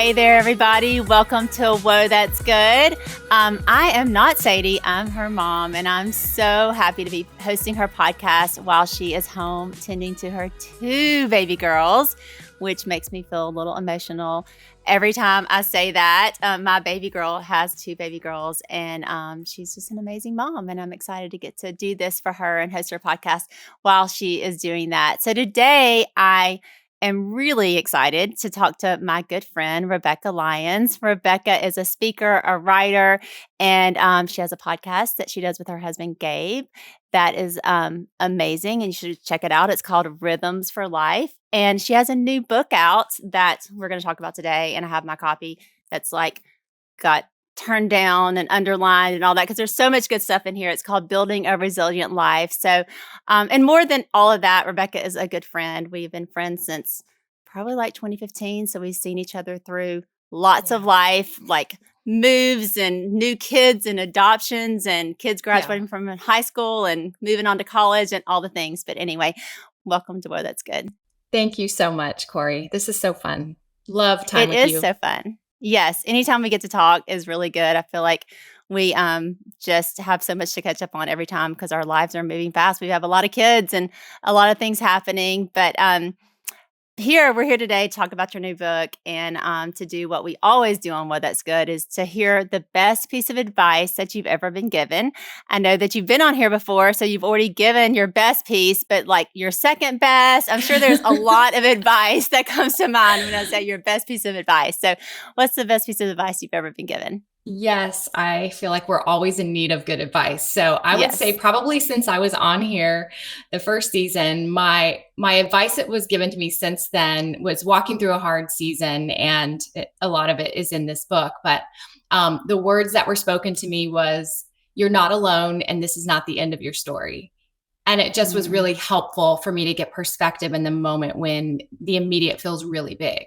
Hey there, everybody. Welcome to Whoa, That's Good. I am not Sadie. I'm her mom, and I'm so happy to be hosting her podcast while she is home tending to her two baby girls, which makes me feel a little emotional every time I say that. My baby girl has two baby girls, and she's just an amazing mom, and I'm excited to get to do this for her and host her podcast while she is doing that. So today, I am really excited to talk to my good friend, Rebekah Lyons. Rebekah is a speaker, a writer, and she has a podcast that she does with her husband, Gabe, that is amazing, and you should check it out. It's called Rhythms for Life, and she has a new book out that we're going to talk about today, and I have my copy that's like got turned down and underlined and all that because there's so much good stuff in here. It's called Building a Resilient Life. So, and more than all of that, Rebekah is a good friend. We've been friends since probably like 2015. So we've seen each other through lots of life, like moves and new kids and adoptions and kids graduating from high school and moving on to college and all the things. But anyway, welcome to Whoa, That's Good. Thank you so much, Korie. This is so fun. Love time with you. It is so fun. Yes. Anytime we get to talk is really good. I feel like we just have so much to catch up on every time because our lives are moving fast. We have a lot of kids and a lot of things happening. But we're here today to talk about your new book and to do what we always do on What That's Good is to hear the best piece of advice that you've ever been given. I know that you've been on here before, so you've already given your best piece, but like your second best, I'm sure there's a lot of advice that comes to mind when I say your best piece of advice. So what's the best piece of advice you've ever been given? Yes, I feel like we're always in need of good advice. So I would say probably since I was on here the first season, my advice that was given to me since then was walking through a hard season. And a lot of it is in this book. But the words that were spoken to me was, you're not alone and this is not the end of your story. And it just was really helpful for me to get perspective in the moment when the immediate feels really big.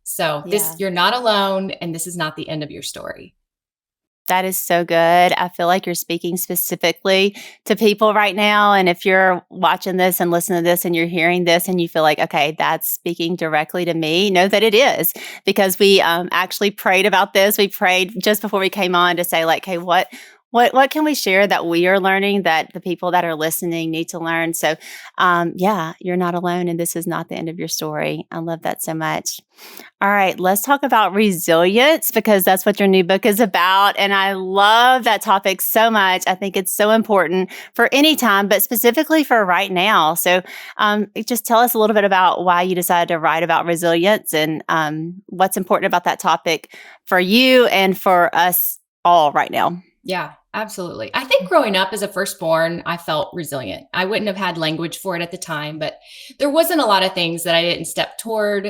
So you're not alone and this is not the end of your story. That is so good. I feel like you're speaking specifically to people right now. And if you're watching this and listening to this and you're hearing this and you feel like, okay, that's speaking directly to me, know that it is because we actually prayed about this. We prayed just before we came on to say like, hey, what can we share that we are learning that the people that are listening need to learn? So you're not alone and this is not the end of your story. I love that so much. All right, let's talk about resilience because that's what your new book is about. And I love that topic so much. I think it's so important for any time, but specifically for right now. So just tell us a little bit about why you decided to write about resilience and what's important about that topic for you and for us all right now. Yeah, absolutely. I think growing up as a firstborn, I felt resilient. I wouldn't have had language for it at the time, but there wasn't a lot of things that I didn't step toward.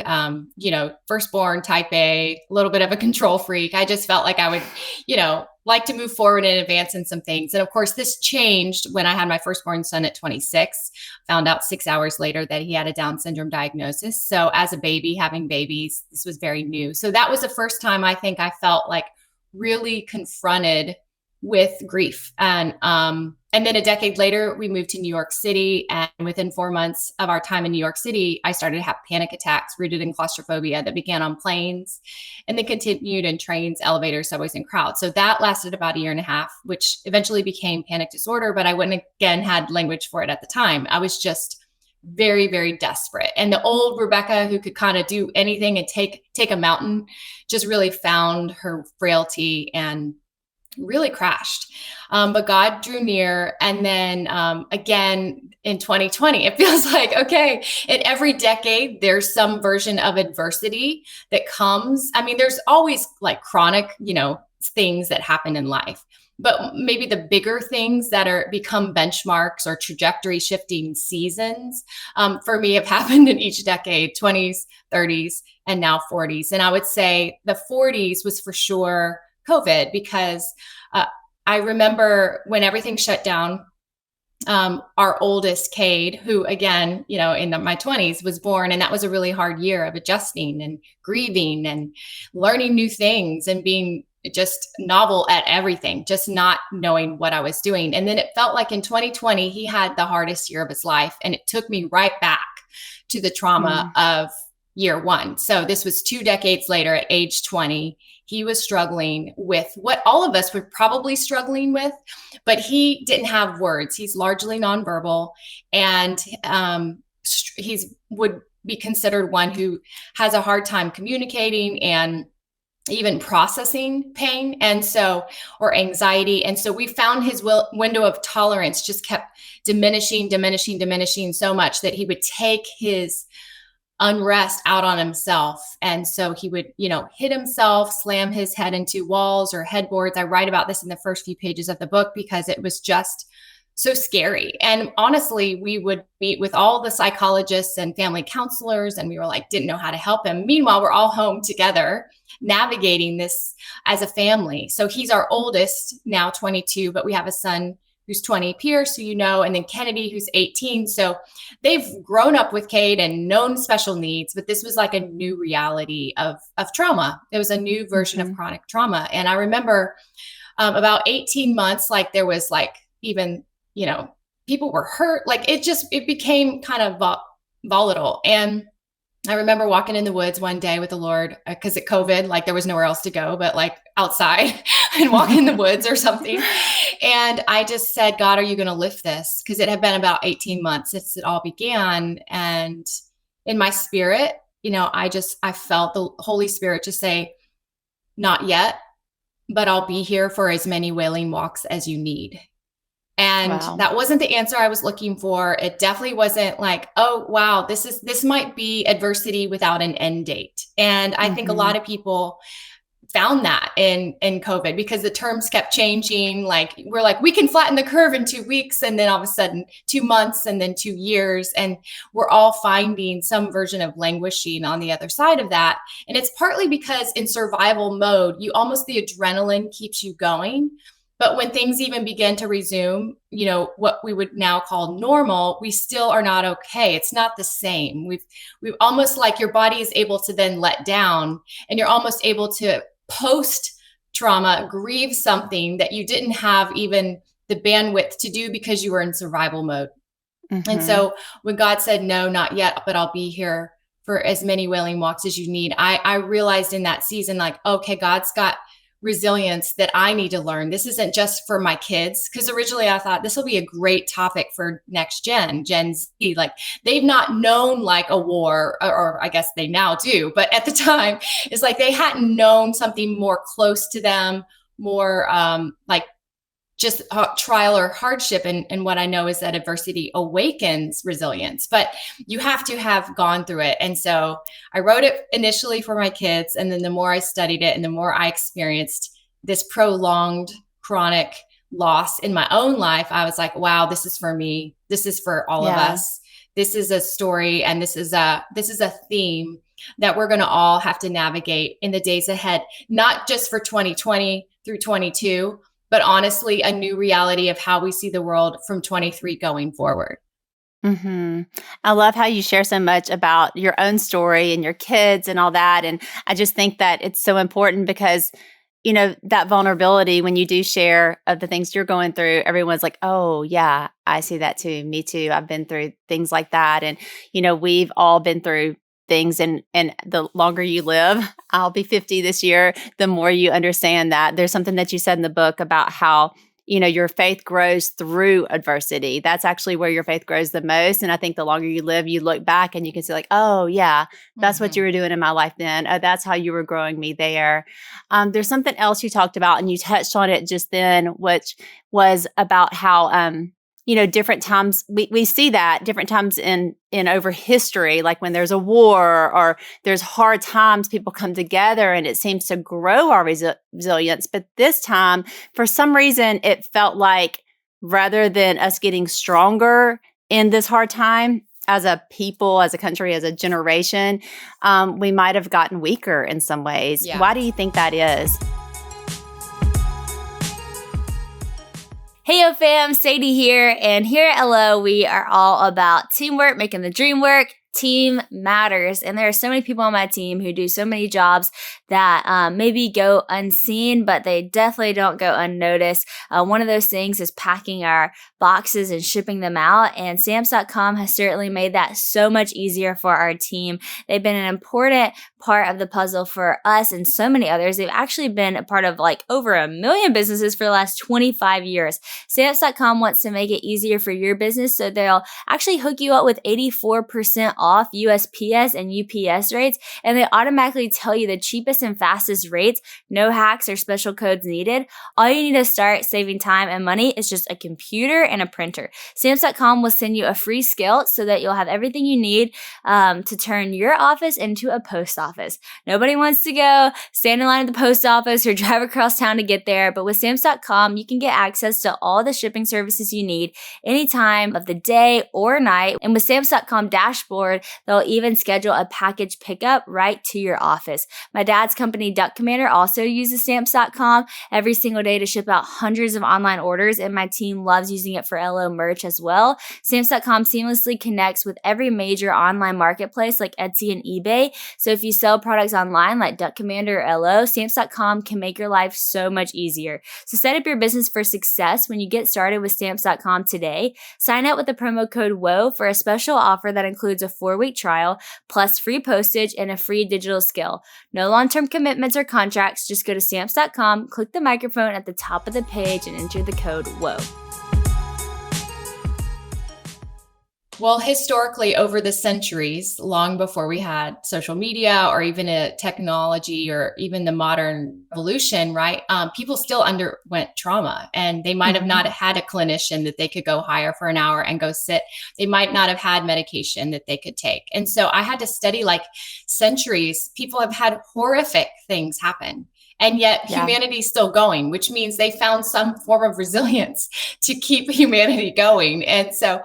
Firstborn, type A, a little bit of a control freak. I just felt like I would, like to move forward and advance in some things. And of course, this changed when I had my firstborn son at 26, found out 6 hours later that he had a Down syndrome diagnosis. So as a baby, having babies, this was very new. So that was the first time I think I felt like really confronted with grief. And then a decade later, we moved to New York City. And within 4 months of our time in New York City, I started to have panic attacks rooted in claustrophobia that began on planes and then continued in trains, elevators, subways, and crowds. So that lasted about a year and a half, which eventually became panic disorder, but I wouldn't again had language for it at the time. I was just very, very desperate. And the old Rebekah who could kind of do anything and take a mountain just really found her frailty and really crashed. But God drew near. And then again, in 2020, it feels like, okay, in every decade, there's some version of adversity that comes. I mean, there's always like chronic, things that happen in life. But maybe the bigger things that are become benchmarks or trajectory shifting seasons for me have happened in each decade, 20s, 30s, and now 40s. And I would say the 40s was for sure COVID, because I remember when everything shut down, our oldest, Cade, who again, in my 20s was born, and that was a really hard year of adjusting and grieving and learning new things and being just novel at everything, just not knowing what I was doing. And then it felt like in 2020, he had the hardest year of his life. And it took me right back to the trauma of year one. So this was 2 decades later at age 20. He was struggling with what all of us were probably struggling with, but he didn't have words. He's largely nonverbal, and he's would be considered one who has a hard time communicating and even processing pain, and so, or anxiety. And so we found his window of tolerance just kept diminishing so much that he would take his unrest out on himself. And so he would, hit himself, slam his head into walls or headboards. I write about this in the first few pages of the book because it was just so scary. And honestly, we would meet with all the psychologists and family counselors, and we were like, didn't know how to help him. Meanwhile, we're all home together, navigating this as a family. So he's our oldest, now 22, but we have a son who's 20, Pierce, who and then Kennedy, who's 18. So they've grown up with Cade and known special needs, but this was like a new reality of trauma. It was a new version of chronic trauma. And I remember about 18 months, like there was like even, people were hurt. Like it became kind of volatile. And I remember walking in the woods one day with the Lord because at COVID, like there was nowhere else to go but like outside and walk in the woods or something. And I just said, God, are you going to lift this? Because it had been about 18 months since it all began. And in my spirit, I felt the Holy Spirit just say, not yet, but I'll be here for as many wailing walks as you need. And that wasn't the answer I was looking for. It definitely wasn't like, oh, wow, this might be adversity without an end date. And I think a lot of people found that in COVID because the terms kept changing. Like we're like, we can flatten the curve in 2 weeks. And then all of a sudden 2 months and then 2 years. And we're all finding some version of languishing on the other side of that. And it's partly because in survival mode, the adrenaline keeps you going. But when things even begin to resume, what we would now call normal, we still are not okay. It's not the same. We've almost like your body is able to then let down, and you're almost able to post trauma grieve something that you didn't have even the bandwidth to do because you were in survival mode. And so when God said, no, not yet, but I'll be here for as many wailing walks as you need, I realized in that season, like, okay, God's got resilience that I need to learn. This isn't just for my kids, because originally I thought this will be a great topic for next Gen Z. Like they've not known like a war, or I guess they now do, but at the time it's like they hadn't known something more close to them, more like just trial or hardship. And what I know is that adversity awakens resilience, but you have to have gone through it. And so I wrote it initially for my kids. And then the more I studied it and the more I experienced this prolonged chronic loss in my own life, I was like, wow, this is for me. This is for all of us. This is a story. And this is a theme that we're going to all have to navigate in the days ahead, not just for 2020 through 22, but honestly, a new reality of how we see the world from 23 going forward. I love how you share so much about your own story and your kids and all that. And I just think that it's so important because, that vulnerability, when you do share of the things you're going through, everyone's like, oh, yeah, I see that too. Me too. I've been through things like that. And, we've all been through things, and the longer you live, I'll be 50 this year, the more you understand that. There's something that you said in the book about how, your faith grows through adversity. That's actually where your faith grows the most. And I think the longer you live, you look back and you can see like, oh yeah, that's what you were doing in my life then. Oh, that's how you were growing me there. There's something else you talked about, and you touched on it just then, which was about how, different times we see that different times in over history, like when there's a war or there's hard times, people come together and it seems to grow our resilience. But this time, for some reason, it felt like rather than us getting stronger in this hard time as a people, as a country, as a generation, we might have gotten weaker in some ways. Yeah. Why do you think that is? Hey, fam, Sadie here. And here at LO, we are all about teamwork, making the dream work. team matters. And there are so many people on my team who do so many jobs that maybe go unseen, but they definitely don't go unnoticed. One of those things is packing our boxes and shipping them out. And stamps.com has certainly made that so much easier for our team. They've been an important part of the puzzle for us and so many others. They've actually been a part of like over 1 million businesses for the last 25 years. Stamps.com wants to make it easier for your business, so they'll actually hook you up with 84% off USPS and UPS rates, and they automatically tell you the cheapest and fastest rates, no hacks or special codes needed. All you need to start saving time and money is just a computer and a printer. Stamps.com will send you a free scale so that you'll have everything you need to turn your office into a post office. Nobody wants to go stand in line at the post office or drive across town to get there, but with Stamps.com, you can get access to all the shipping services you need any time of the day or night. And with Stamps.com dashboard, they'll even schedule a package pickup right to your office. My dad's company, Duck Commander, also uses Stamps.com every single day to ship out hundreds of online orders, and my team loves using it for LO merch as well. Stamps.com seamlessly connects with every major online marketplace like Etsy and eBay. So if you sell products online like Duck Commander or LO, Stamps.com can make your life so much easier. So set up your business for success when you get started with Stamps.com today. Sign up with the promo code WOA for a special offer that includes a 4-week trial, plus free postage and a free digital skill. No long-term commitments or contracts. Just go to Stamps.com, click the microphone at the top of the page, and enter the code WOA. Well, historically, over the centuries, long before we had social media or even a technology or even the modern evolution, right? People still underwent trauma, and they might have not had a clinician that they could go hire for an hour and go sit. They might not have had medication that they could take. And so I had to study like centuries. People have had horrific things happen. And yet humanity's still going, which means they found some form of resilience to keep humanity going. And so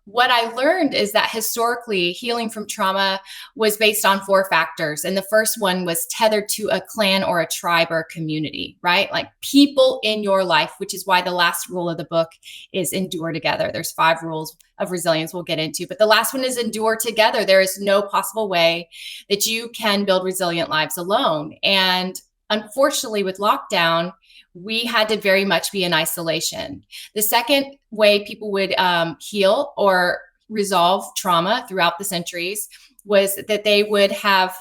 what I learned is that historically healing from trauma was based on 4 factors. And the first one was tethered to a clan or a tribe or a community, right? Like people in your life, which is why the last rule of the book is endure together. There's 5 rules of resilience we'll get into, but the last one is endure together. There is no possible way that you can build resilient lives alone. And unfortunately, with lockdown, we had to very much be in isolation. The second way people would heal or resolve trauma throughout the centuries was that they would have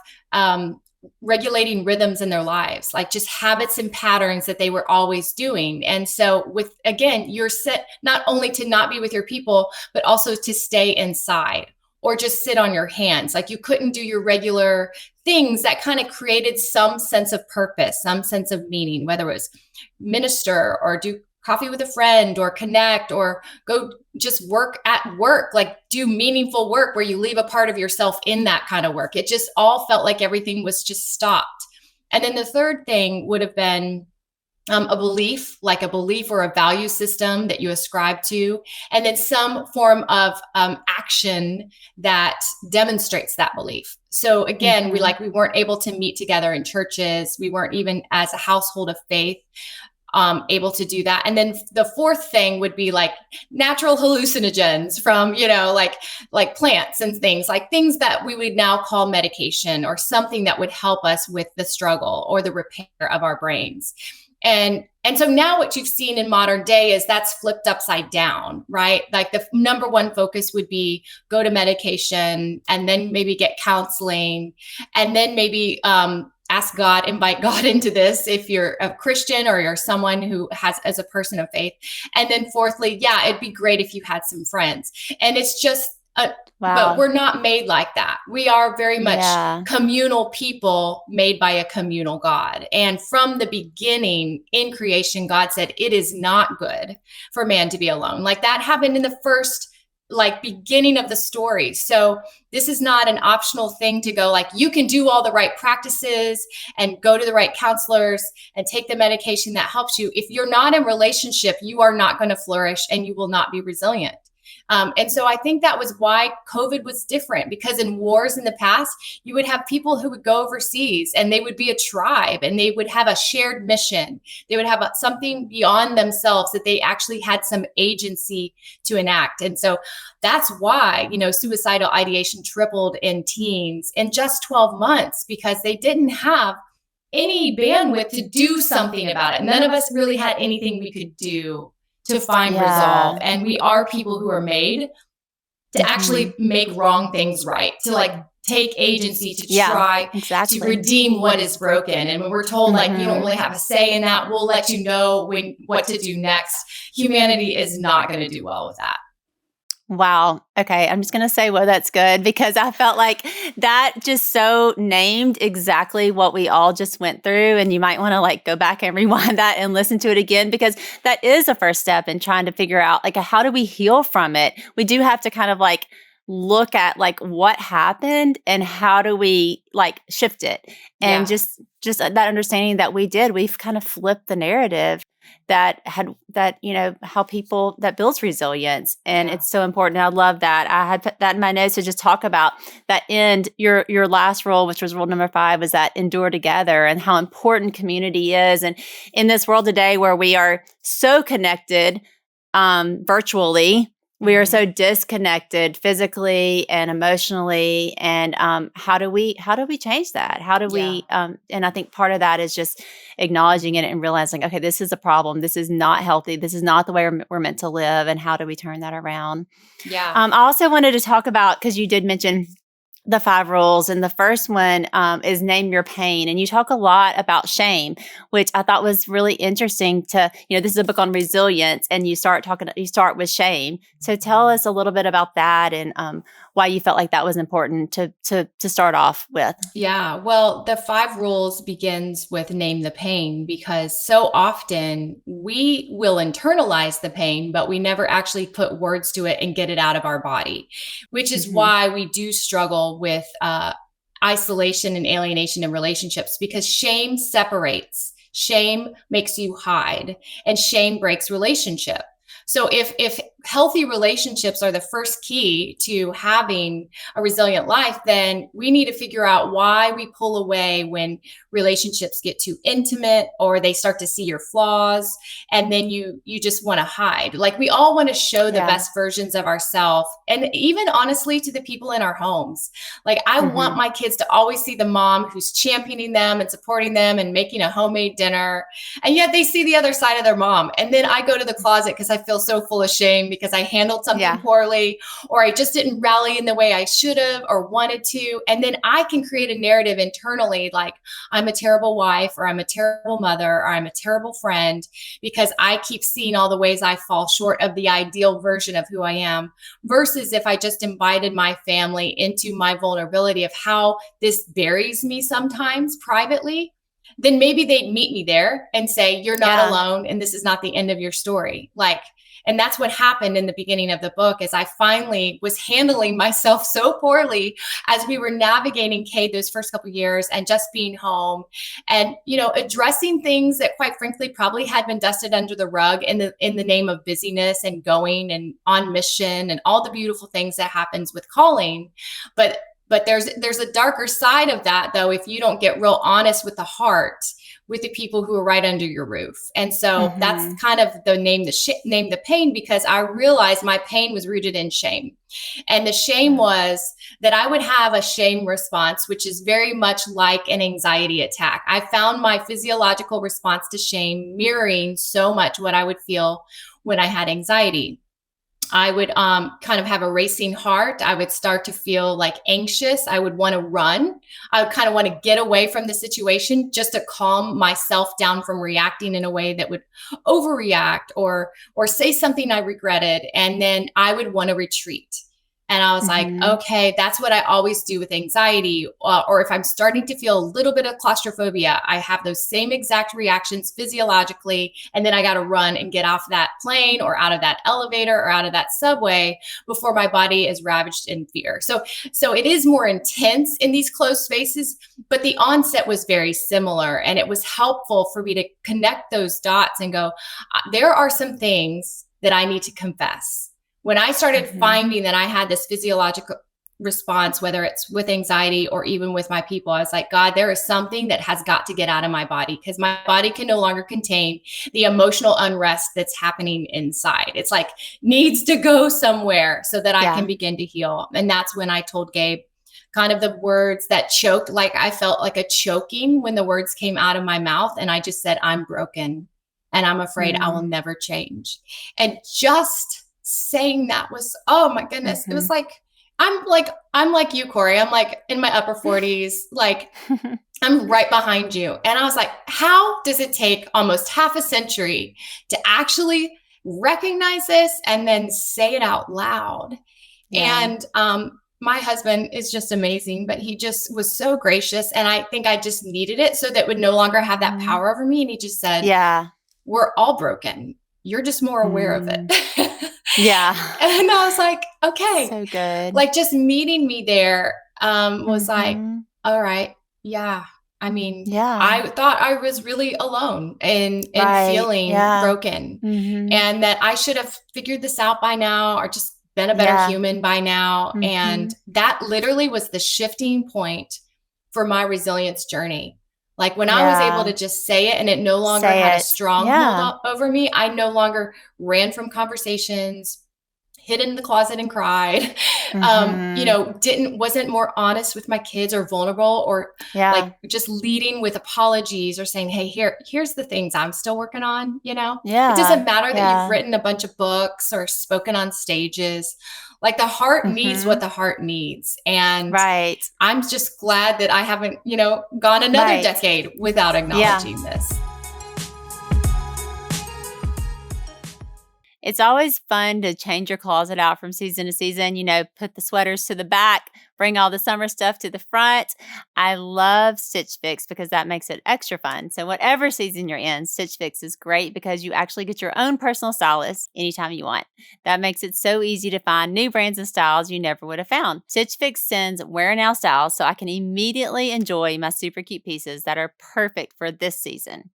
regulating rhythms in their lives, like just habits and patterns that they were always doing. And so with, again, you're set not only to not be with your people, but also to stay inside or just sit on your hands. Like you couldn't do your regular things that kind of created some sense of purpose, some sense of meaning, whether it was minister or do coffee with a friend or connect or go just work at work, like do meaningful work where you leave a part of yourself in that kind of work. It just all felt like everything was just stopped. And then the third thing would have been a belief or a value system that you ascribe to, and then some form of action that demonstrates that belief. So again, we weren't able to meet together in churches. We weren't even as a household of faith able to do that. And then the fourth thing would be like natural hallucinogens from, like plants and things that we would now call medication or something that would help us with the struggle or the repair of our brains. And so now what you've seen in modern day is that's flipped upside down, right? Like the number one focus would be go to medication and then maybe get counseling and then maybe ask God, invite God into this if you're a Christian or you're someone who has as a person of faith. And then fourthly, it'd be great if you had some friends. And it's just but we're not made like that. We are very much communal people made by a communal God. And from the beginning in creation, God said, it is not good for man to be alone. Like that happened in the first beginning of the story. So this is not an optional thing to go you can do all the right practices and go to the right counselors and take the medication that helps you. If you're not in relationship, you are not going to flourish and you will not be resilient. And so I think that was why COVID was different, because in wars in the past, you would have people who would go overseas and they would be a tribe and they would have a shared mission. They would have something beyond themselves that they actually had some agency to enact. And so that's why, suicidal ideation tripled in teens in just 12 months, because they didn't have any bandwidth to do something about it. None of us really had anything we could do to find resolve. And we are people who are made to actually make wrong things right, to like take agency to try to redeem what is broken. And when we're told like you don't really have a say in that, we'll let you know what to do next. Humanity is not going to do well with that. Wow. Okay. I'm just going to say, well, that's good, because I felt like that just so named exactly what we all just went through. And you might want to like go back and rewind that and listen to it again, because that is a first step in trying to figure out like, how do we heal from it? We do have to kind of like look at like what happened and how do we like shift it. And just that understanding that we've kind of flipped the narrative how people that builds resilience. And it's so important. And I love that. I had put that in my notes to just talk about that end. Your last rule, which was rule number 5, was that endure together, and how important community is. And in this world today where we are so connected virtually, we are so disconnected physically and emotionally. And how do we change that? How do we? And I think part of that is just acknowledging it and realizing, okay, this is a problem. This is not healthy. This is not the way we're meant to live. And how do we turn that around? Yeah. I also wanted to talk about, because you did mention the 5 rules. And the first one is name your pain. And you talk a lot about shame, which I thought was really interesting this is a book on resilience, and you start with shame. So tell us a little bit about that and why you felt like that was important to start off with. Yeah. Well, the 5 rules begins with name the pain, because so often we will internalize the pain, but we never actually put words to it and get it out of our body, which is why we do struggle with isolation and alienation in relationships, because shame separates. Shame makes you hide, and shame breaks relationship. So if healthy relationships are the first key to having a resilient life, then we need to figure out why we pull away when relationships get too intimate or they start to see your flaws, and then you just want to hide. Like, we all want to show the best versions of ourselves, and even honestly to the people in our homes. Like, I want my kids to always see the mom who's championing them and supporting them and making a homemade dinner, and yet they see the other side of their mom. And then I go to the closet because I feel so full of shame because I handled something poorly, or I just didn't rally in the way I should have or wanted to. And then I can create a narrative internally, like I'm a terrible wife, or I'm a terrible mother, or I'm a terrible friend, because I keep seeing all the ways I fall short of the ideal version of who I am. Versus if I just invited my family into my vulnerability of how this buries me sometimes privately, then maybe they'd meet me there and say, you're not alone, and this is not the end of your story. And that's what happened in the beginning of the book, is I finally was handling myself so poorly as we were navigating Cade those first couple of years and just being home and, addressing things that quite frankly probably had been dusted under the rug in the name of busyness and going and on mission and all the beautiful things that happens with calling. But there's a darker side of that, though, if you don't get real honest with the heart, with the people who are right under your roof. And so that's kind of the name the pain, because I realized my pain was rooted in shame. And the shame was that I would have a shame response, which is very much like an anxiety attack. I found my physiological response to shame mirroring so much what I would feel when I had anxiety. I would kind of have a racing heart. I would start to feel like anxious. I would want to run. I would kind of want to get away from the situation just to calm myself down from reacting in a way that would overreact or say something I regretted. And then I would want to retreat. And I was like, okay, that's what I always do with anxiety. Or if I'm starting to feel a little bit of claustrophobia, I have those same exact reactions physiologically. And then I got to run and get off that plane or out of that elevator or out of that subway before my body is ravaged in fear. So it is more intense in these closed spaces, but the onset was very similar. And it was helpful for me to connect those dots and go, there are some things that I need to confess. When I started Mhm. finding that I had this physiological response, whether it's with anxiety or even with my people, I was like, God, there is something that has got to get out of my body, because my body can no longer contain the emotional unrest that's happening inside. It's like needs to go somewhere so that I Yeah. can begin to heal. And that's when I told Gabe kind of the words that choked, like I felt like a choking when the words came out of my mouth. And I just said, I'm broken and I'm afraid I will never change. And just saying that was, oh my goodness. It was like, I'm like you, Korie. I'm like in my upper 40s, like I'm right behind you. And I was like, how does it take almost half a century to actually recognize this and then say it out loud? Yeah. And my husband is just amazing, but he just was so gracious. And I think I just needed it so that it would no longer have that power over me. And he just said, Yeah. we're all broken. You're just more aware of it. Yeah. And I was like, okay. So good. Like just meeting me there was like, Mhm. all right. Yeah. I mean, Yeah. I thought I was really alone and Right. feeling Yeah. broken, Mhm. and that I should have figured this out by now, or just been a better Yeah. human by now. And that literally was the shifting point for my resilience journey. Like when I was able to just say it and it no longer Say had a it. stronghold over me, I no longer ran from conversations, hid in the closet and cried, wasn't more honest with my kids or vulnerable, or like just leading with apologies or saying, hey, here's the things I'm still working on. It doesn't matter that you've written a bunch of books or spoken on stages. Like the heart needs what the heart needs. And I'm just glad that I haven't, gone another decade without acknowledging this. It's always fun to change your closet out from season to season, put the sweaters to the back, bring all the summer stuff to the front. I love Stitch Fix because that makes it extra fun. So whatever season you're in, Stitch Fix is great because you actually get your own personal stylist anytime you want. That makes it so easy to find new brands and styles you never would have found. Stitch Fix sends wear now styles so I can immediately enjoy my super cute pieces that are perfect for this season.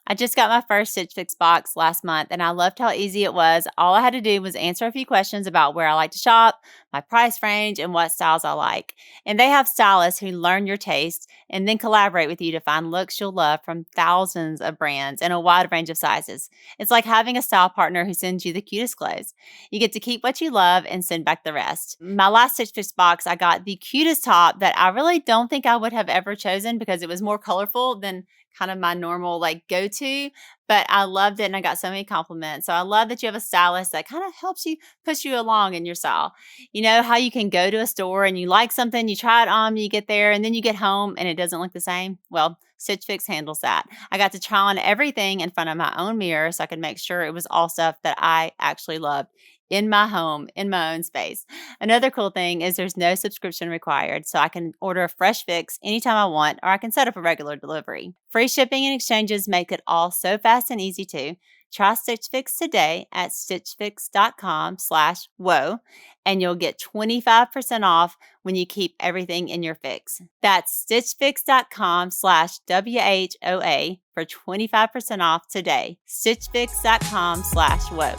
I just got my first Stitch Fix box last month and I loved how easy it was. All I had to do was answer a few questions about where I like to shop, my price range, and what styles I like. And they have stylists who learn your taste and then collaborate with you to find looks you'll love from thousands of brands and a wide range of sizes. It's like having a style partner who sends you the cutest clothes. You get to keep what you love and send back the rest. My last Stitch Fix box, I got the cutest top that I really don't think I would have ever chosen because it was more colorful than kind of my normal go-to, but I loved it and I got so many compliments. So I love that you have a stylist that kind of helps you push you along in your style. You know how you can go to a store and you like something, you try it on, you get there, and then you get home and it doesn't look the same? Well, Stitch Fix handles that. I got to try on everything in front of my own mirror so I could make sure it was all stuff that I actually loved in my home, in my own space. Another cool thing is there's no subscription required, so I can order a fresh fix anytime I want, or I can set up a regular delivery. Free shipping and exchanges make it all so fast and easy too. Try Stitch Fix today at stitchfix.com/whoa, and you'll get 25% off when you keep everything in your fix. That's stitchfix.com/WHOA for 25% off today. stitchfix.com/whoa.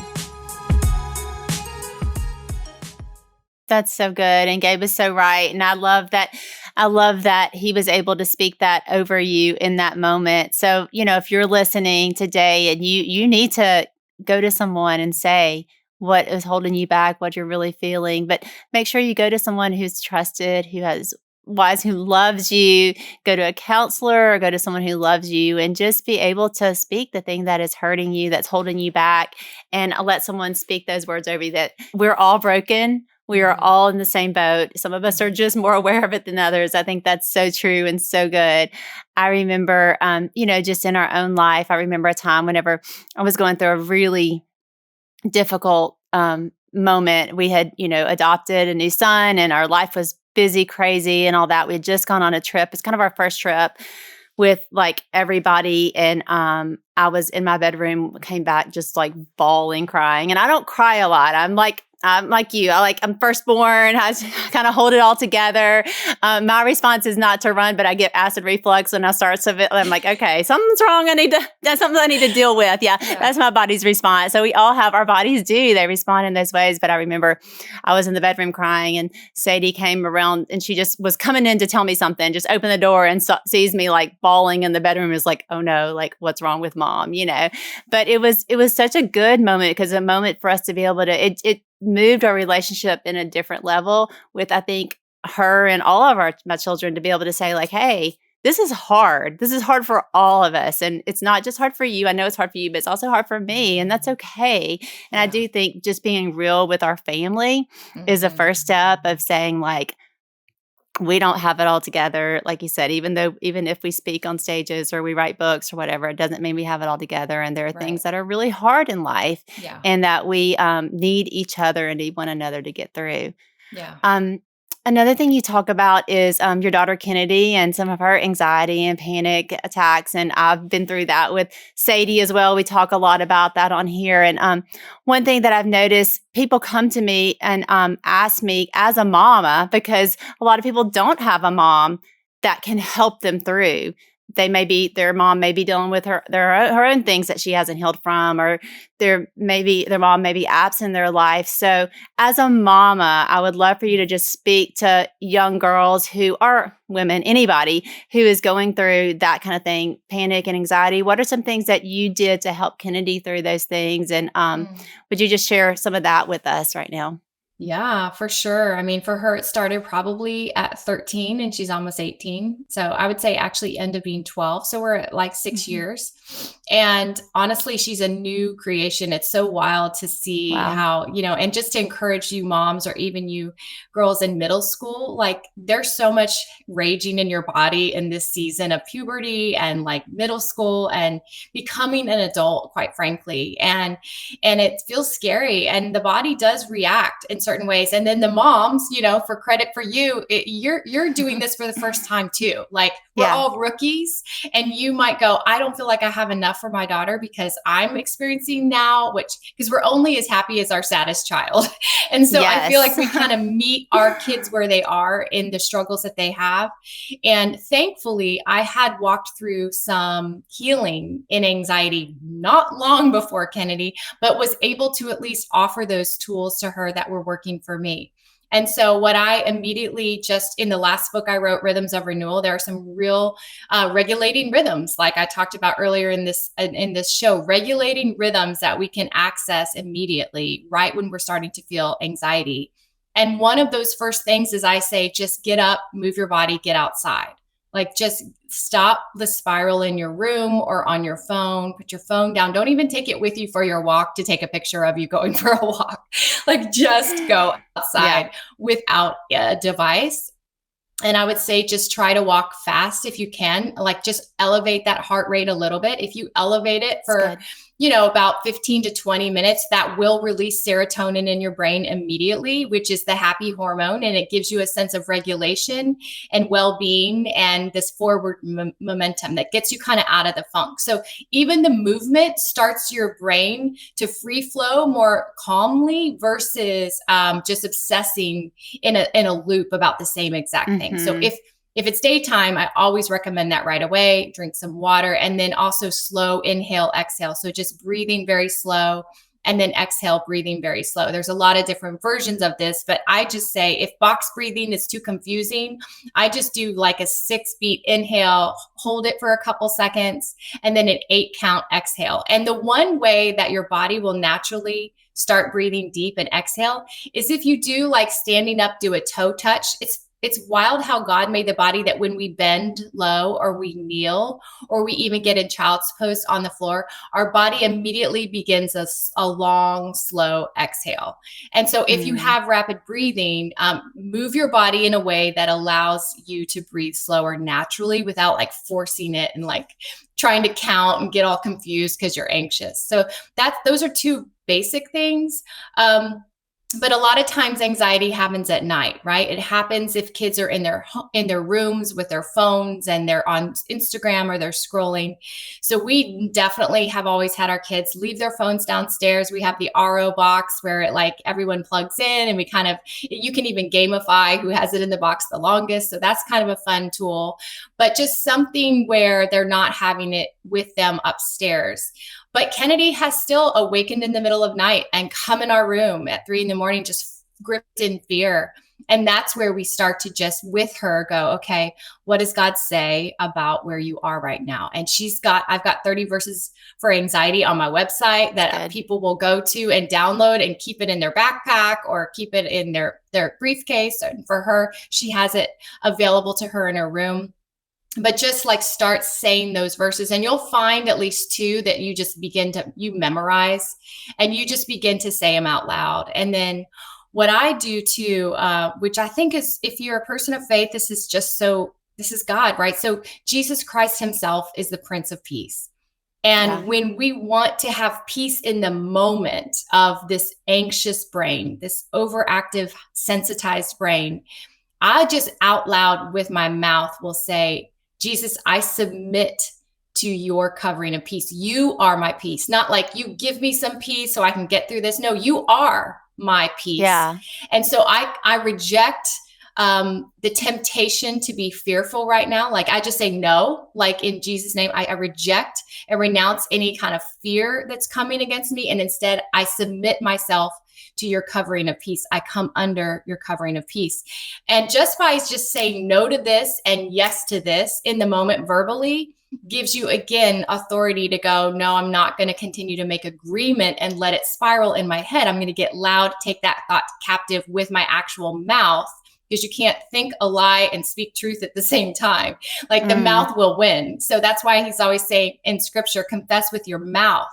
That's so good. And Gabe is so right. And I love that he was able to speak that over you in that moment. So, if you're listening today and you need to go to someone and say what is holding you back, what you're really feeling, but make sure you go to someone who's trusted, who loves you. Go to a counselor or go to someone who loves you and just be able to speak the thing that is hurting you, that's holding you back, and let someone speak those words over you that we're all broken. We are all in the same boat. Some of us are just more aware of it than others. I think that's so true and so good. I remember, just in our own life, I remember a time whenever I was going through a really difficult moment. We had, adopted a new son and our life was busy, crazy and all that. We had just gone on a trip. It's kind of our first trip with everybody. And I was in my bedroom, came back just bawling, crying. And I don't cry a lot. I'm like you. I'm firstborn. I kind of hold it all together. My response is not to run, but I get acid reflux when I start. So I'm like, okay, something's wrong. That's something I need to deal with. Yeah, that's my body's response. So we all have, our bodies they respond in those ways. But I remember I was in the bedroom crying, and Sadie came around, and she just was coming in to tell me something, just opened the door and sees me like bawling in the bedroom, is like, oh no, like what's wrong with mom, But it was such a good moment, because a moment for us to be able to, it moved our relationship in a different level with, I think, her and all of my children, to be able to say like, hey, this is hard. This is hard for all of us. And it's not just hard for you. I know it's hard for you, but it's also hard for me. And that's okay. And I do think just being real with our family is a first step of saying like, we don't have it all together. Like you said, even if we speak on stages or we write books or whatever, it doesn't mean we have it all together. And there are things that are really hard in life, and that we need each other and need one another to get through. Yeah. Another thing you talk about is your daughter Kennedy and some of her anxiety and panic attacks. And I've been through that with Sadie as well. We talk a lot about that on here. And one thing that I've noticed, people come to me and ask me as a mama, because a lot of people don't have a mom that can help them through. Their mom may be dealing with her own things that she hasn't healed from, or their mom may be absent in their life. So as a mama, I would love for you to just speak to young girls who are women, anybody who is going through that kind of thing, panic and anxiety. What are some things that you did to help Kennedy through those things? And would you just share some of that with us right now? Yeah, for sure. I mean, for her, it started probably at 13 and she's almost 18. So I would say actually end up being 12. So we're at like 6 years. And honestly, she's a new creation. It's so wild to see how, and just to encourage you moms, or even you girls in middle school, like there's so much raging in your body in this season of puberty and like middle school and becoming an adult, quite frankly. And it feels scary, and the body does react in certain ways. And then the moms, for credit for you, you're doing this for the first time too. Like we're all rookies, and you might go, I don't feel like I have enough for my daughter because I'm experiencing now, because we're only as happy as our saddest child. And so I feel like we kind of meet our kids where they are in the struggles that they have. And thankfully, I had walked through some healing in anxiety not long before Kennedy, but was able to at least offer those tools to her that were working for me. And so what I immediately, just in the last book I wrote, Rhythms of Renewal, there are some real regulating rhythms, like I talked about earlier in this show, regulating rhythms that we can access immediately right when we're starting to feel anxiety. And one of those first things is I say, just get up, move your body, get outside. Like just stop the spiral in your room or on your phone, put your phone down. Don't even take it with you for your walk to take a picture of you going for a walk. Like just go outside without a device. And I would say just try to walk fast if you can, like just elevate that heart rate a little bit. If you elevate it for, about 15 to 20 minutes, that will release serotonin in your brain immediately, which is the happy hormone. And it gives you a sense of regulation and well-being and this forward momentum that gets you kind of out of the funk. So even the movement starts your brain to free flow more calmly versus just obsessing in a loop about the same exact thing. So if it's daytime, I always recommend that right away. Drink some water, and then also slow inhale, exhale. So just breathing very slow, and then exhale, breathing very slow. There's a lot of different versions of this, but I just say if box breathing is too confusing, I just do like a 6-beat inhale, hold it for a couple seconds, and then an 8-count exhale. And the one way that your body will naturally start breathing deep and exhale is if you do like standing up, do a toe touch. It's wild how God made the body that when we bend low or we kneel or we even get in child's pose on the floor, our body immediately begins a long, slow exhale. And so if you have rapid breathing, move your body in a way that allows you to breathe slower naturally without like forcing it and like trying to count and get all confused because you're anxious. So those are two basic things. But a lot of times anxiety happens at night, right? It happens if kids are in their rooms with their phones and they're on Instagram or they're scrolling. So we definitely have always had our kids leave their phones downstairs. We have the RO box where it like everyone plugs in, and you can even gamify who has it in the box the longest. So that's kind of a fun tool, but just something where they're not having it with them upstairs. But Kennedy has still awakened in the middle of night and come in our room at 3 a.m, just gripped in fear. And that's where we start to just with her go, okay, what does God say about where you are right now? And I've got 30 verses for anxiety on my website that people will go to and download and keep it in their backpack or keep it in their briefcase. And for her, she has it available to her in her room. But just like start saying those verses, and you'll find at least 2 that you just you memorize, and you just begin to say them out loud. And then what I do too, which I think is, if you're a person of faith, this is God, right? So Jesus Christ himself is the Prince of Peace. And when we want to have peace in the moment of this anxious brain, this overactive, sensitized brain, I just out loud with my mouth will say, Jesus, I submit to your covering of peace. You are my peace. Not like you give me some peace so I can get through this. No, you are my peace. Yeah. And so I reject the temptation to be fearful right now. Like I just say no, like in Jesus' name, I reject and renounce any kind of fear that's coming against me. And instead I submit myself to your covering of peace. I come under your covering of peace. And just by just saying no to this and yes to this in the moment verbally gives you, again, authority to go, no, I'm not going to continue to make agreement and let it spiral in my head. I'm going to get loud, take that thought captive with my actual mouth, because you can't think a lie and speak truth at the same time. Like the mouth will win. So that's why he's always saying in scripture, confess with your mouth.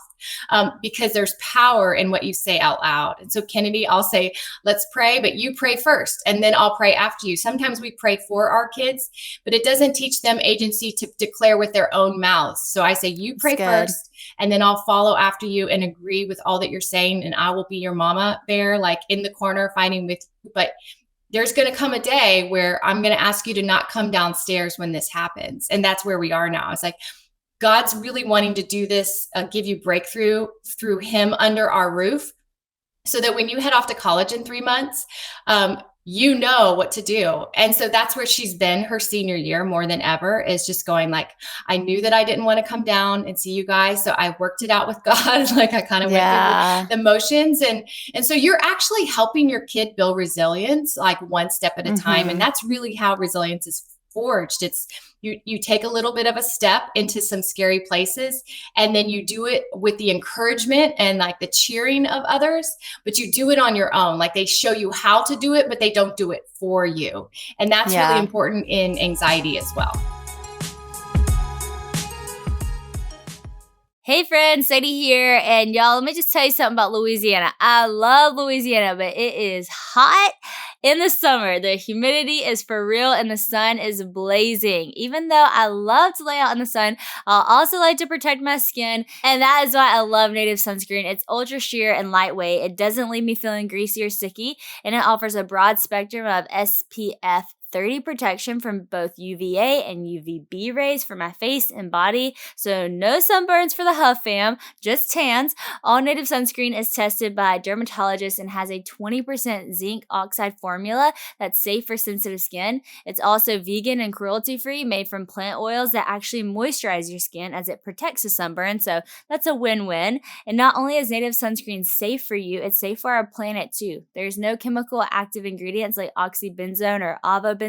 Because there's power in what you say out loud. And so Kennedy, I'll say, let's pray, but you pray first, and then I'll pray after you. Sometimes we pray for our kids, but it doesn't teach them agency to declare with their own mouths. So I say, you pray first, and then I'll follow after you and agree with all that you're saying. And I will be your mama bear, like in the corner fighting with you. But there's going to come a day where I'm going to ask you to not come downstairs when this happens. And that's where we are now. It's like, God's really wanting to do this, give you breakthrough through him under our roof, so that when you head off to college in 3 months, you know what to do. And so that's where she's been her senior year more than ever, is just going like, I knew that I didn't want to come down and see you guys. So I worked it out with God. Like I kind of went through the motions. And so you're actually helping your kid build resilience, like one step at a time. And that's really how resilience is forged. It's you take a little bit of a step into some scary places, and then you do it with the encouragement and like the cheering of others, but you do it on your own. Like they show you how to do it, but they don't do it for you. And that's really important in anxiety as well. Hey friends, Sadie here, and y'all, let me just tell you something about Louisiana. I love Louisiana, but it is hot in the summer. The humidity is for real, and the sun is blazing. Even though I love to lay out in the sun, I also like to protect my skin, and that is why I love Native Sunscreen. It's ultra sheer and lightweight. It doesn't leave me feeling greasy or sticky, and it offers a broad spectrum of SPF 30 protection from both UVA and UVB rays for my face and body. So no sunburns for the Huff fam, just tans. All Native Sunscreen is tested by dermatologists and has a 20% zinc oxide formula that's safe for sensitive skin. It's also vegan and cruelty-free, made from plant oils that actually moisturize your skin as it protects the sunburn. So that's a win-win. And not only is Native Sunscreen safe for you, it's safe for our planet too. There's no chemical active ingredients like oxybenzone or avobenzone,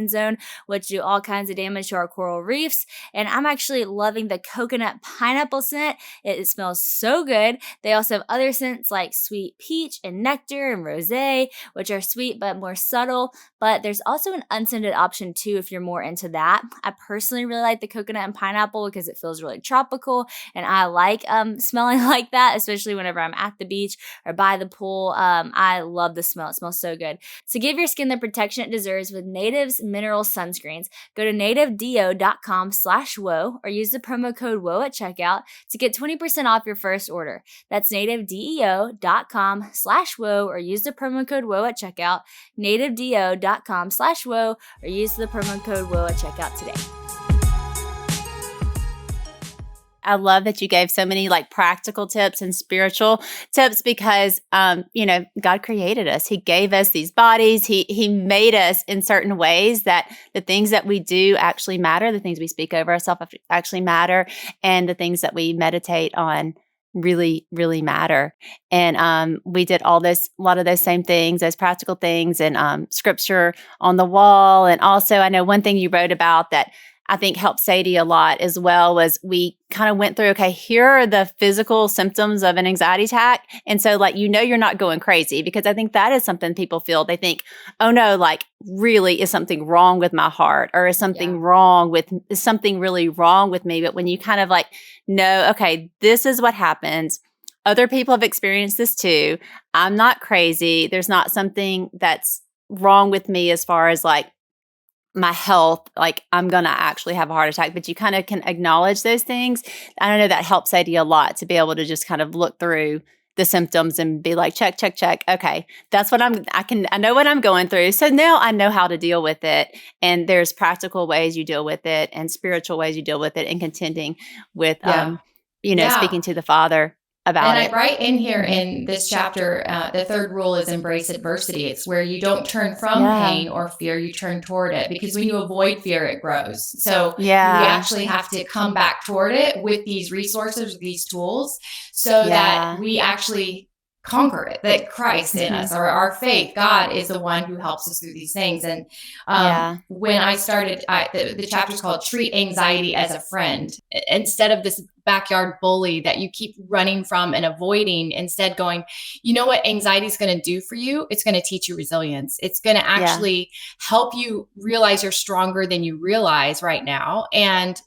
which do all kinds of damage to our coral reefs. And I'm actually loving the coconut pineapple scent. It smells so good. They also have other scents like sweet peach and nectar and rosé, which are sweet but more subtle. But there's also an unscented option too if you're more into that. I personally really like the coconut and pineapple because it feels really tropical, and I like smelling like that, especially whenever I'm at the beach or by the pool. I love the smell. It smells so good. So give your skin the protection it deserves with Native's Trace Mineral Sunscreens. Go to nativedeo.com/woe or use the promo code WOE at checkout to get 20% off your first order. That's nativedeo.com/woe or use the promo code WOE at checkout. nativedeo.com/woe or use the promo code WOE at checkout today. I love that you gave so many like practical tips and spiritual tips because, God created us. He gave us these bodies. He made us in certain ways that the things that we do actually matter. The things we speak over ourselves actually matter. And the things that we meditate on really, really matter. And we did a lot of those same things, those practical things and scripture on the wall. And also I know one thing you wrote about that I think helped Sadie a lot as well was we kind of went through, okay, here are the physical symptoms of an anxiety attack. And so you're not going crazy because I think that is something people feel. They think, oh no, really is something wrong with my heart or is something really wrong with me. But when you kind of know, okay, this is what happens. Other people have experienced this too. I'm not crazy. There's not something that's wrong with me as far as my health, I'm going to actually have a heart attack, but you kind of can acknowledge those things. I don't know, that helps Sadie a lot to be able to just kind of look through the symptoms and be like, check. Okay, that's what I know what I'm going through. So now I know how to deal with it. And there's practical ways you deal with it and spiritual ways you deal with it and contending with, speaking to the Father about it. Right in here in this chapter, the third rule is embrace adversity. It's where you don't turn from pain or fear, you turn toward it, because when you avoid fear, it grows. So we actually have to come back toward it with these resources, these tools, so that we actually conquer it, that Christ in us, or our faith, God is the one who helps us through these things. And when I started, the chapter is called Treat Anxiety as a Friend. Instead of this backyard bully that you keep running from and avoiding, instead going, you know what anxiety is going to do for you? It's going to teach you resilience. It's going to actually help you realize you're stronger than you realize right now. And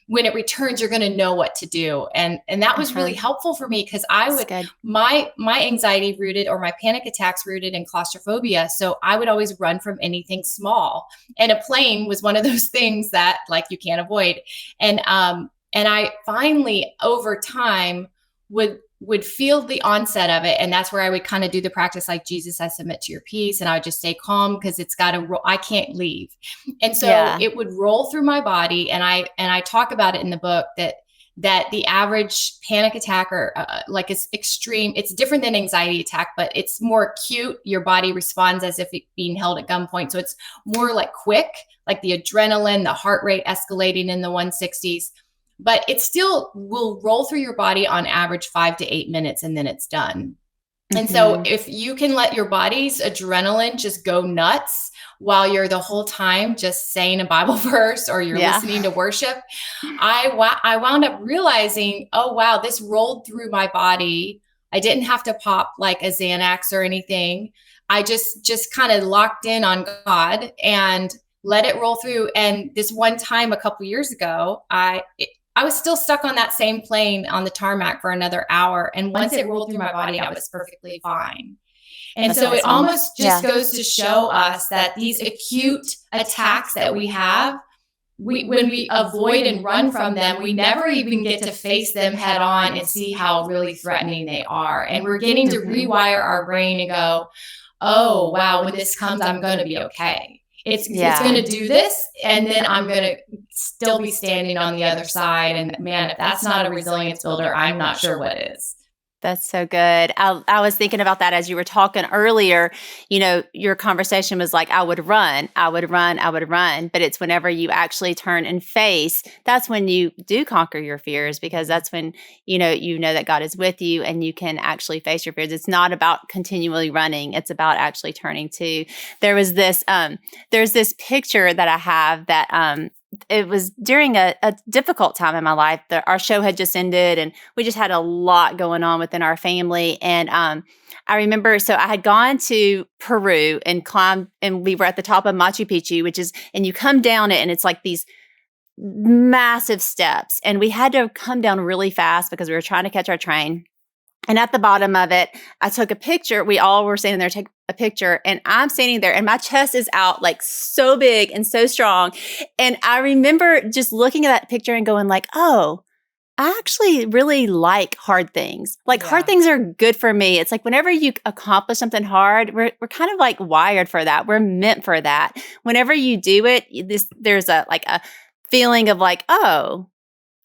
when it returns, you're going to know what to do. And that was really helpful for me because my anxiety rooted, or my panic attacks rooted in claustrophobia. So I would always run from anything small, and a plane was one of those things that you can't avoid. And I finally over time would feel the onset of it. And that's where I would kind of do the practice like, Jesus, I submit to your peace. And I would just stay calm because it's got to I can't leave. And so it would roll through my body. And I talk about it in the book that the average panic attack is extreme. It's different than anxiety attack, but it's more acute. Your body responds as if it's being held at gunpoint. So it's more quick, the adrenaline, the heart rate escalating in the 160s. But it still will roll through your body on average 5 to 8 minutes, and then it's done. And so if you can let your body's adrenaline just go nuts while you're the whole time just saying a Bible verse or you're listening to worship, I wound up realizing, oh, wow, this rolled through my body. I didn't have to pop a Xanax or anything. I just kind of locked in on God and let it roll through. And this one time a couple years ago, I was still stuck on that same plane on the tarmac for another hour. And once it rolled through my body, I was perfectly fine. And so it almost just goes to show us that these acute attacks that we have, when we avoid and run from them, we never even get to face them head on and see how really threatening they are. And we're getting to rewire our brain and go, oh, wow, when this comes, I'm going to be okay. It's going to do this, and then I'm going to still be standing on the other side. And man, if that's not a resilience builder, I'm not sure what is. That's so good. I was thinking about that as you were talking earlier. Your conversation was I would run. But it's whenever you actually turn and face, that's when you do conquer your fears, because that's when, you know that God is with you and you can actually face your fears. It's not about continually running. It's about actually turning to. There's this picture that I have that, it was during a difficult time in my life. Our show had just ended and we just had a lot going on within our family. And I remember, so I had gone to Peru and climbed, and we were at the top of Machu Picchu, and you come down it and it's these massive steps. And we had to come down really fast because we were trying to catch our train. And at the bottom of it, I took a picture. We all were standing there, take a picture, and I'm standing there and my chest is out like so big and so strong. And I remember just looking at that picture and going like, oh, I actually really like hard things. Like hard things are good for me. It's like whenever you accomplish something hard, we're kind of like wired for that. We're meant for that. Whenever you do it, there's a feeling of like, oh,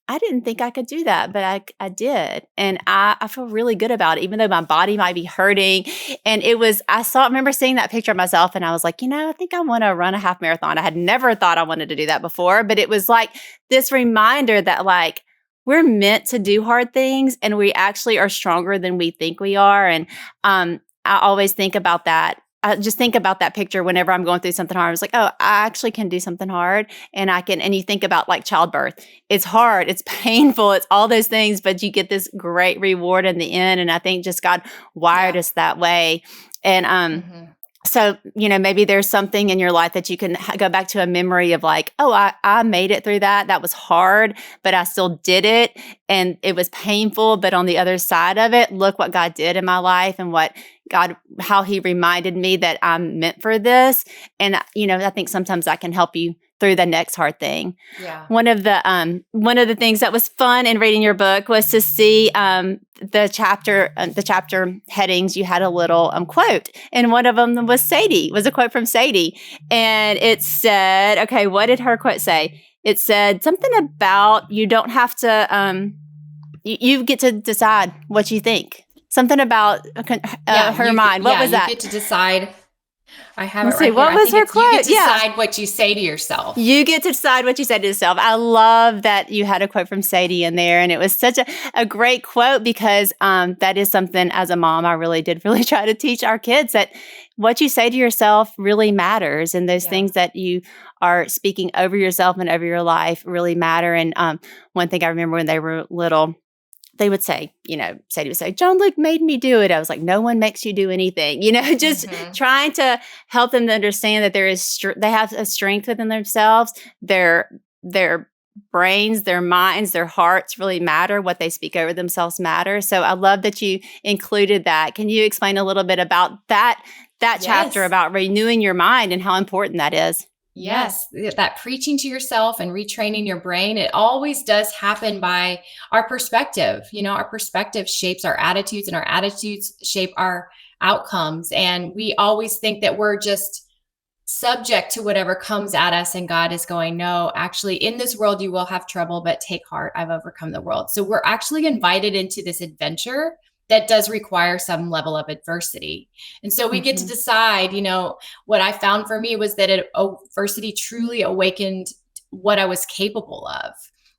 I didn't think I could do that, but I did. And I feel really good about it, even though my body might be hurting. And I remember seeing that picture of myself and I was like, I think I want to run a half marathon. I had never thought I wanted to do that before, but it was like this reminder that like, we're meant to do hard things and we actually are stronger than we think we are. And I always think about that. I just think about that picture whenever I'm going through something hard. I was like, oh, I actually can do something hard. And you think about like childbirth. It's hard. It's painful. It's all those things, but you get this great reward in the end. And I think just God wired us that way. And, so, maybe there's something in your life that you can go back to a memory of like, oh, I made it through that. That was hard, but I still did it. And it was painful. But on the other side of it, look what God did in my life and how he reminded me that I'm meant for this. And, I think sometimes I can help you through the next hard thing. Yeah. One of the things that was fun in reading your book was to see the chapter headings. You had a little quote, and one of them was a quote from Sadie, and it said, okay, what did her quote say? It said something about you don't have to, you get to decide what you think. Something about her mind. What was that? You get to decide. I have Let's it right see, what here. was her quote? You get to decide what you say to yourself. You get to decide what you say to yourself. I love that you had a quote from Sadie in there. And it was such a great quote because that is something as a mom, I really try to teach our kids that what you say to yourself really matters. And those things that you are speaking over yourself and over your life really matter. And one thing I remember when they were little, they would say, Sadie would say, John Luke made me do it. I was like, no one makes you do anything, just trying to help them to understand that they have a strength within themselves. Their brains, their minds, their hearts really matter. What they speak over themselves matters. So I love that you included that. Can you explain a little bit about that chapter about renewing your mind and how important that is? Yes, that preaching to yourself and retraining your brain, it always does happen by our perspective. Our perspective shapes our attitudes and our attitudes shape our outcomes. And we always think that we're just subject to whatever comes at us. And God is going, no, actually in this world, you will have trouble, but take heart. I've overcome the world. So we're actually invited into this adventure that does require some level of adversity. And so we get to decide, what I found for me was that adversity truly awakened what I was capable of.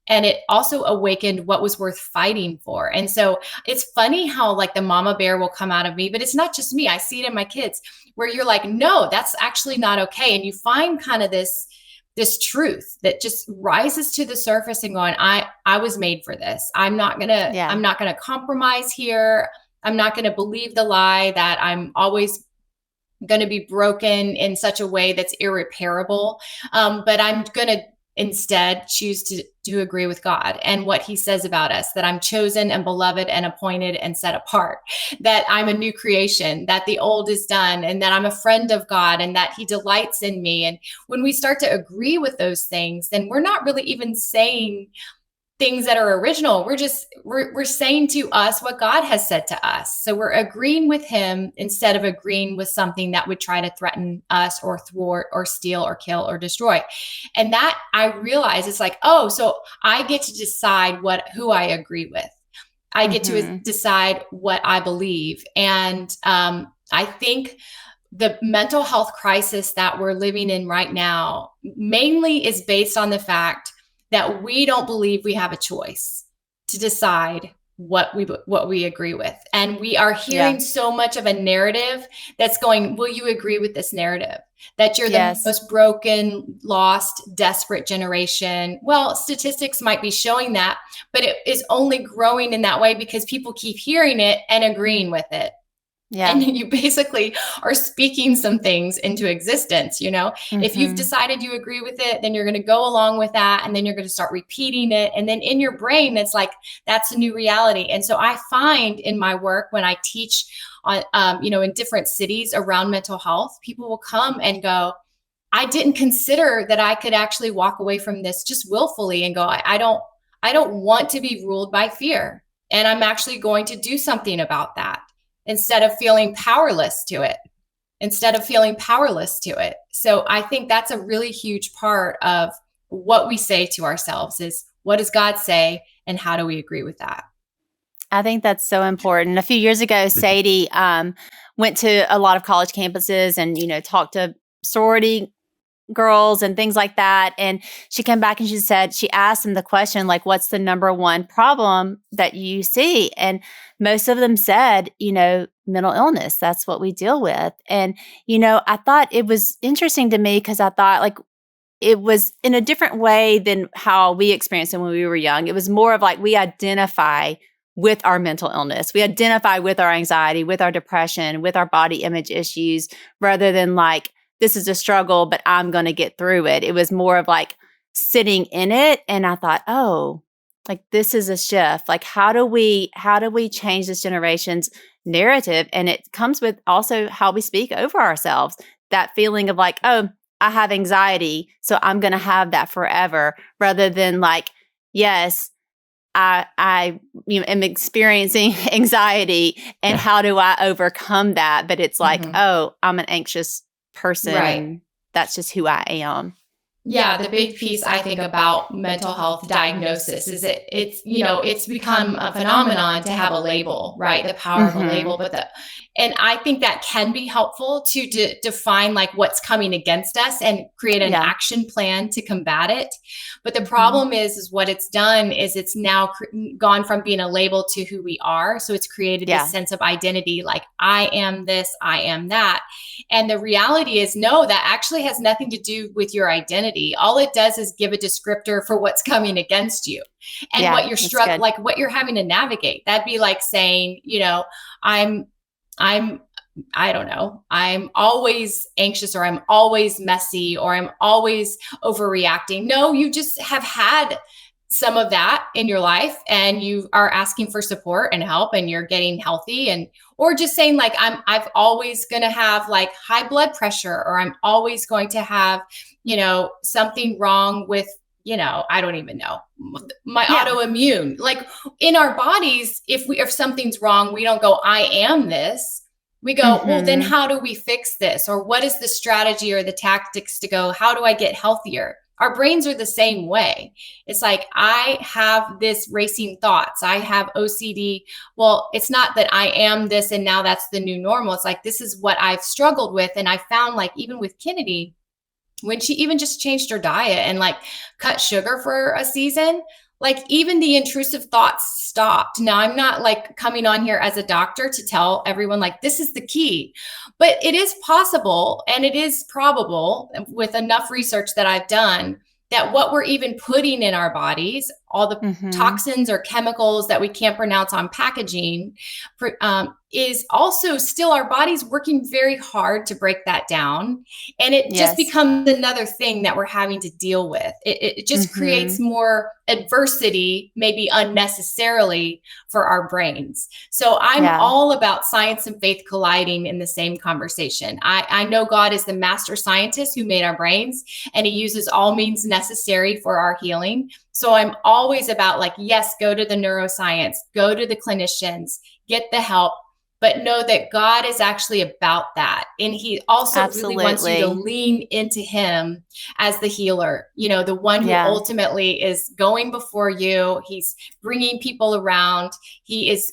And it also awakened what was worth fighting for. And so it's funny how like the mama bear will come out of me, but it's not just me. I see it in my kids where you're like, no, that's actually not okay. And you find kind of this truth that just rises to the surface and going, I was made for this. I'm not going to compromise here. I'm not going to believe the lie that I'm always going to be broken in such a way that's irreparable. But I'm going to instead choose to agree with God and what he says about us, that I'm chosen and beloved and appointed and set apart, that I'm a new creation, that the old is done, and that I'm a friend of God and that he delights in me. And when we start to agree with those things, then we're not really even saying things that are original. We're saying to us what God has said to us. So we're agreeing with him instead of agreeing with something that would try to threaten us or thwart or steal or kill or destroy. And that I realize it's like, oh, so I get to decide who I agree with. I get to decide what I believe. And I think the mental health crisis that we're living in right now mainly is based on the fact that we don't believe we have a choice to decide what we agree with. And we are hearing so much of a narrative that's going, will you agree with this narrative? That you're the most broken, lost, desperate generation. Well, statistics might be showing that, but it is only growing in that way because people keep hearing it and agreeing with it. Yeah. And you basically are speaking some things into existence. If you've decided you agree with it, then you're going to go along with that. And then you're going to start repeating it. And then in your brain, it's like, that's a new reality. And so I find in my work, when I teach on, in different cities around mental health, people will come and go, I didn't consider that I could actually walk away from this just willfully and go, I don't want to be ruled by fear. And I'm actually going to do something about that, instead of feeling powerless to it. So I think that's a really huge part of what we say to ourselves is, what does God say? And how do we agree with that? I think that's so important. A few years ago, Sadie went to a lot of college campuses and, talked to sorority girls and things like that. And she came back and she asked them the question, like, what's the number one problem that you see? And most of them said, mental illness. That's what we deal with. And, I thought it was interesting to me because I thought like it was in a different way than how we experienced it when we were young. It was more of like we identify with our mental illness. We identify with our anxiety, with our depression, with our body image issues, rather than like, this is a struggle, but I'm going to get through it. It was more of like sitting in it. And I thought, oh, like this is a shift. Like, how do we change this generation's narrative? And it comes with also how we speak over ourselves. That feeling of like, oh, I have anxiety, so I'm going to have that forever, rather than like, yes, I am experiencing anxiety, and how do I overcome that? But it's like, oh, I'm an anxious person, right, and that's just who I am. Yeah, the big piece I think about mental health diagnosis is it's become a phenomenon to have a label, right? The power of a label, and I think that can be helpful to define like what's coming against us and create an action plan to combat it. But the problem is what it's done is it's now gone from being a label to who we are. So it's created this sense of identity, like I am this, I am that. And the reality is, no, that actually has nothing to do with your identity. All it does is give a descriptor for what's coming against you and what you're struggling, like what you're having to navigate. That'd be like saying, I don't know, I'm always anxious, or I'm always messy, or I'm always overreacting. No, you just have had some of that in your life and you are asking for support and help and you're getting healthy, or just saying like, I've always going to have like high blood pressure, or I'm always going to have, something wrong with, I don't even know, my autoimmune. Like in our bodies, if something's wrong, we don't go, I am this. We go, well, then how do we fix this? Or what is the strategy or the tactics to go, how do I get healthier? Our brains are the same way. It's like, I have this racing thoughts. I have OCD. Well, it's not that I am this and now that's the new normal. It's like, this is what I've struggled with. And I found like, even with Kennedy, when she even just changed her diet and like cut sugar for a season, like even the intrusive thoughts stopped. Now, I'm not like coming on here as a doctor to tell everyone like this is the key, but it is possible and it is probable with enough research that I've done that what we're even putting in our bodies, all the toxins or chemicals that we can't pronounce on packaging, is also still our body's working very hard to break that down. And it just becomes another thing that we're having to deal with. It just creates more adversity, maybe unnecessarily, for our brains. So I'm all about science and faith colliding in the same conversation. I know God is the master scientist who made our brains, and he uses all means necessary for our healing. So I'm always about like, yes, go to the neuroscience, go to the clinicians, get the help, but know that God is actually about that. And he also really wants you to lean into him as the healer, the one who ultimately is going before you. He's bringing people around. He is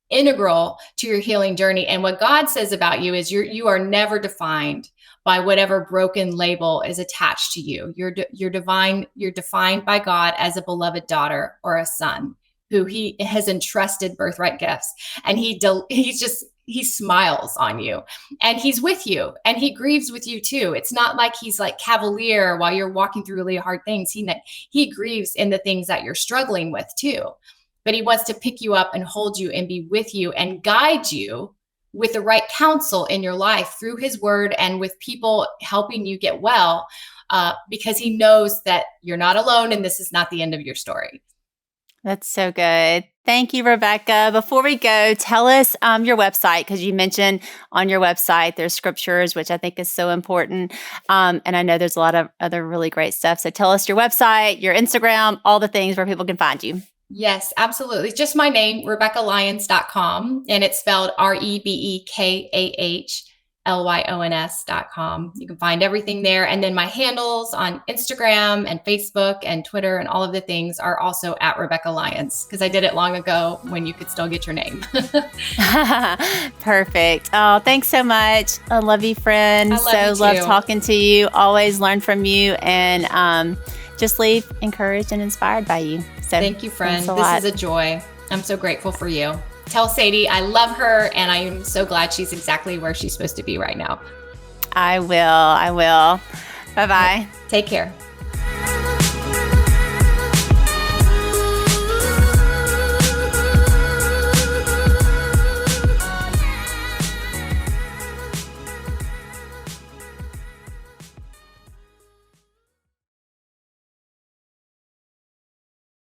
integral to your healing journey. And what God says about you is you are never defined by whatever broken label is attached to you. You're divine. You're defined by God as a beloved daughter or a son who he has entrusted birthright gifts. And he smiles on you and he's with you and he grieves with you too. It's not like he's like cavalier while you're walking through really hard things. He grieves in the things that you're struggling with too, but he wants to pick you up and hold you and be with you and guide you, with the right counsel in your life through his word and with people helping you get well, because he knows that you're not alone and this is not the end of your story. That's so good. Thank you, Rebekah. Before we go, tell us your website, because you mentioned on your website there's scriptures, which I think is so important. And I know there's a lot of other really great stuff. So tell us your website, your Instagram, all the things where people can find you. Yes, absolutely. Just my name, RebekahLyons.com, and it's spelled RebekahLyons.com. You can find everything there. And then my handles on Instagram and Facebook and Twitter and all of the things are also at Rebekah Lyons, because I did it long ago when you could still get your name. Perfect. Oh, thanks so much. I love you, friend. Love talking to you. Always learn from you, and just leave encouraged and inspired by you. So thank you, friend. This is a joy. I'm so grateful for you. Tell Sadie I love her, and I am so glad she's exactly where she's supposed to be right now. I will. Bye-bye. Take care.